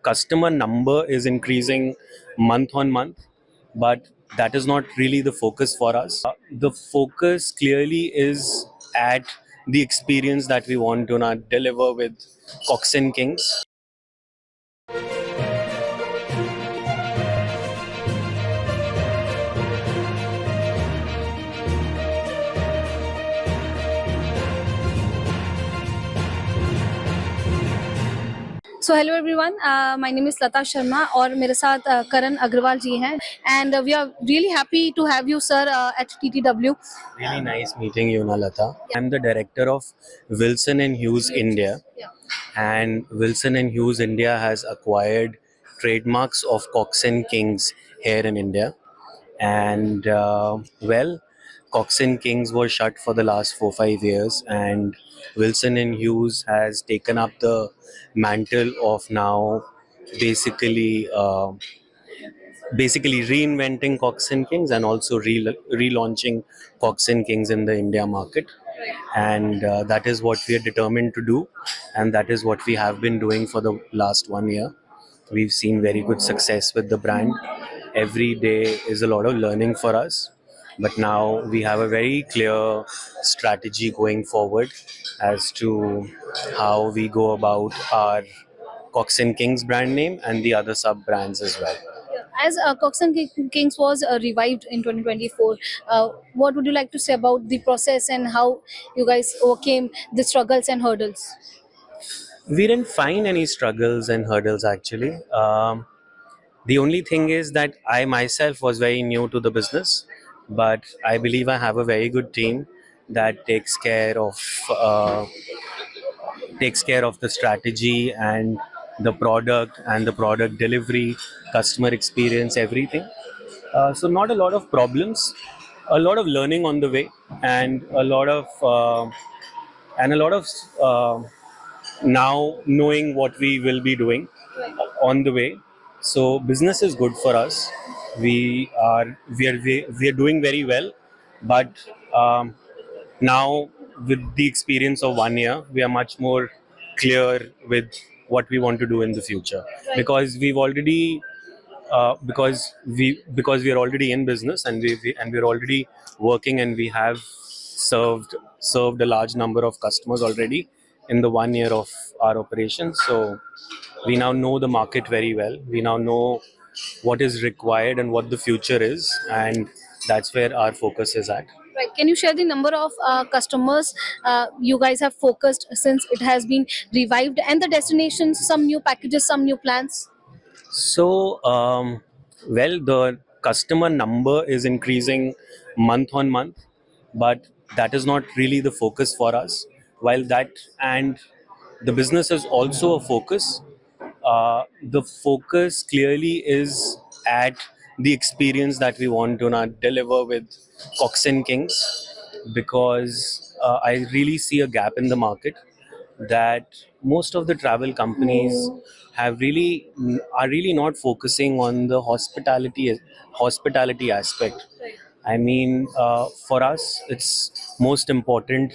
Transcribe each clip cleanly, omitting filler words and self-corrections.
customer number is increasing month on month, but that is not really the focus for us. The focus clearly is at the experience that we want to now deliver with Cox and Kings. So hello everyone, my name is Lata Sharma और मेरे साथ करण अग्रवाल जी हैं and we are really happy to have you sir at TTW. Really nice meeting you, Nalata. I'm the director of Wilson and Hughes India, Yeah. and Wilson and Hughes India has acquired trademarks of Cox and Kings here in India. And Cox and Kings was shut for the last 4-5 years, and Wilson and Hughes has taken up the mantle of now basically basically reinventing Cox and Kings and also relaunching Cox and Kings in the India market. And that is what we are determined to do, and that is what we have been doing for the last 1 year. We've seen very good success with the brand. Every day is a lot of learning for us, but now we have a very clear strategy going forward as to how we go about our Cox and Kings brand name and the other sub brands as well. As Cox and Kings was revived in 2024, what would you like to say about the process and how you guys overcame the struggles and hurdles? We didn't find any struggles and hurdles actually. The only thing is that I myself was very new to the business, but I believe I have a very good team that takes care of the strategy and the product delivery, customer experience, everything. So not a lot of problems, a lot of learning on the way, and a lot of now knowing what we will be doing on the way. So business is good for us. We are doing very well, but now with the experience of 1 year, we are much more clear with what we want to do in the future, because we've already because we are already in business, and we're already working, and we have served a large number of customers already in the 1 year of our operations. So we now know the market very well. We now know what is required and what the future is, and that's where our focus is at. Right. Can you share the number of customers you guys have focused since it has been revived and the destinations, some new packages, some new plans? So, the customer number is increasing month on month, but that is not really the focus for us. While that and the business is also a focus, the focus clearly is at the experience that we want to now deliver with Cox and Kings, because I really see a gap in the market that most of the travel companies have really are really not focusing on the hospitality aspect. I mean, for us, it's most important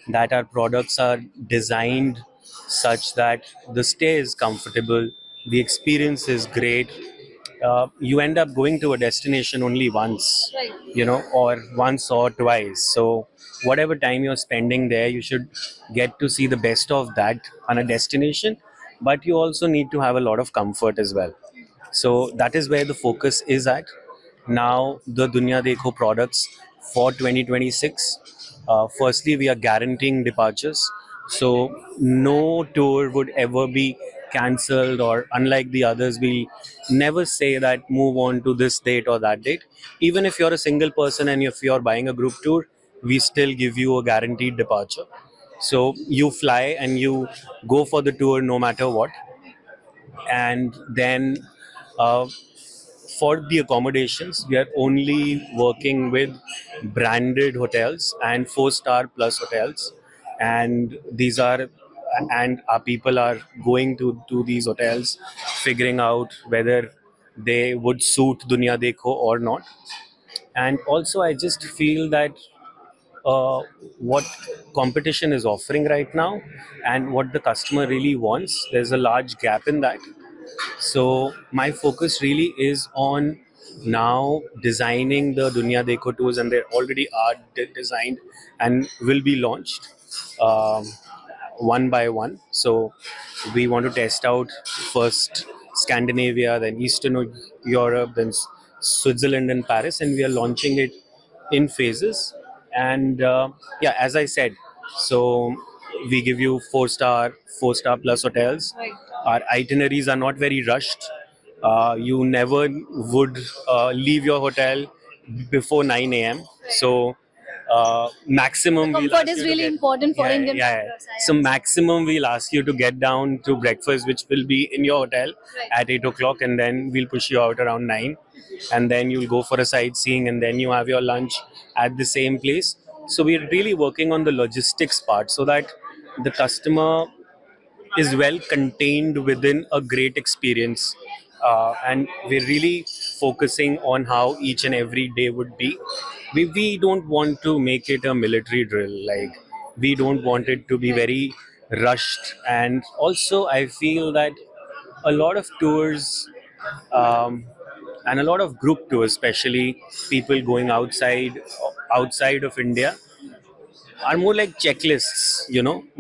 that our products are designed such that the stay is comfortable, the experience is great. You end up going to a destination only once, Right. or once or twice. So, whatever time you're spending there, you should get to see the best of that on a destination, but you also need to have a lot of comfort as well. So, that is where the focus is at. Now, the Duniya Dekho products for 2026. Firstly, we are guaranteeing departures. So, no tour would ever be cancelled, or unlike the others, we never say that move on to this date or that date. Even if you're a single person and if you're buying a group tour, we still give you a guaranteed departure. So, you fly and you go for the tour no matter what. And then uh, for the accommodations, we are only working with branded hotels and 4-star plus hotels, and our people are going to these hotels, figuring out whether they would suit Duniya Dekho or not. And also, I just feel that uh, what competition is offering right now and what the customer really wants, there's a large gap in that. So my focus really is on now designing the Duniya Dekho tours, and they already are designed and will be launched um, one by one. So we want to test out first Scandinavia, then Eastern Europe, then Switzerland and Paris, and we are launching it in phases. And yeah, as I said, so we give you four star plus hotels. Right. Our itineraries are not very rushed. You never would leave your hotel before 9 a.m. So The maximum we'll comfort ask is you to really get, important for yeah, Indian yeah, yeah. travelers. I So understand. maximum we'll ask you to get down to breakfast, which will be in your hotel Right. at 8 o'clock, and then we'll push you out around 9, and then you'll go for a sightseeing, and then you have your lunch at the same place. So we're really working on the logistics part so that the customer is well contained within a great experience. And we're really focusing on how each and every day would be. We don't want to make it a military drill. Like, we don't want it to be very rushed. And also, I feel that a lot of tours um, and a lot of group tours, especially people going outside of India, are more like checklists.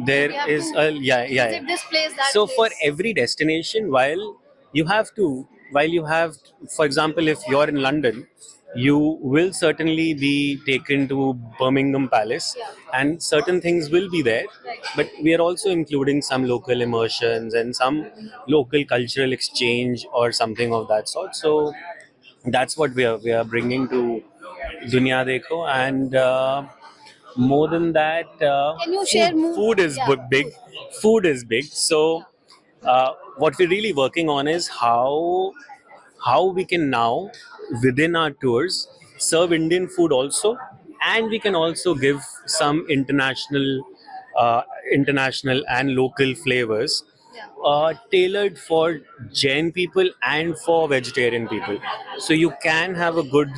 There We have is to a, yeah, yeah, visit yeah. this place, that So for place. every destination, while you have, for example, if you're in London, you will certainly be taken to Birmingham Palace, Yeah. and certain things will be there. Right. But we are also including some local immersions and some local cultural exchange or something of that sort. So that's what we are bringing to Duniya Dekho. And more than that, Can you food share more? food is Yeah, big. food. Food is big. So what we're really working on is how we can now, within our tours, serve Indian food also, and we can also give some international and local flavors, Yeah. tailored for Jain people and for vegetarian people. So you can have a good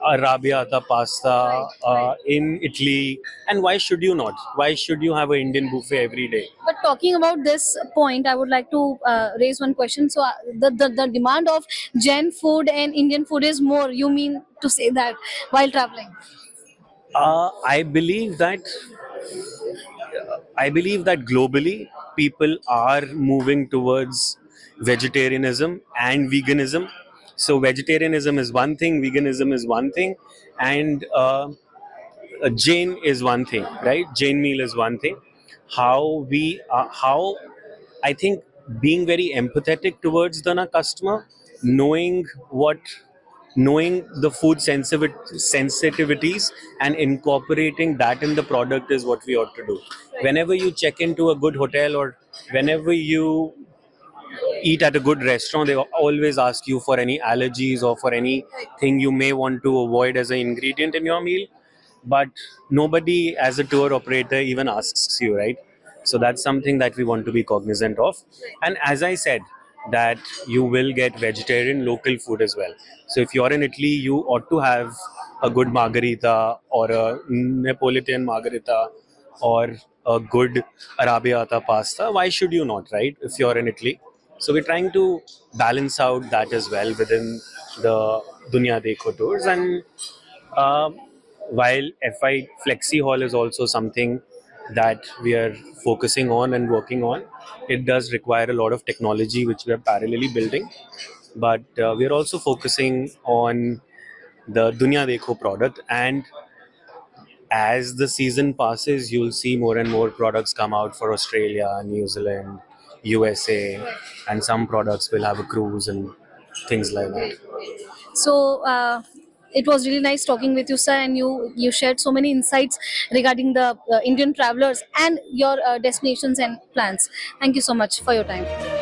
arrabbiata pasta Right, right. in Italy, and why should you not? Why should you have an Indian buffet every day? But talking about this point, I would like to raise one question. So, the demand of Jain food and Indian food is more. You mean to say that while traveling? I believe that globally people are moving towards vegetarianism and veganism. So vegetarianism is one thing, veganism is one thing, and Jain is one thing, right? Jain meal is one thing. How I think being very empathetic towards the customer, knowing what knowing the food sensitivities and incorporating that in the product is what we ought to do. Whenever you check into a good hotel, or whenever you eat at a good restaurant, they always ask you for any allergies or for anything you may want to avoid as an ingredient in your meal. But nobody, as a tour operator, even asks you, right? So that's something that we want to be cognizant of. And as I said, that you will get vegetarian local food as well. So if you're in Italy, you ought to have a good margarita or a Neapolitan margarita or a good arrabbiata pasta. Why should you not, right? If you're in Italy. So we're trying to balance out that as well within the Duniya Dekho tours. And um, while FI Flexi Hall is also something that we are focusing on and working on, it does require a lot of technology which we are parallelly building. But we are also focusing on the Duniya Dekho product. And as the season passes, you'll see more and more products come out for Australia, New Zealand, USA, and some products will have a cruise and things like that. So, it was really nice talking with you, sir, and you shared so many insights regarding the Indian travelers and your destinations and plans. Thank you so much for your time.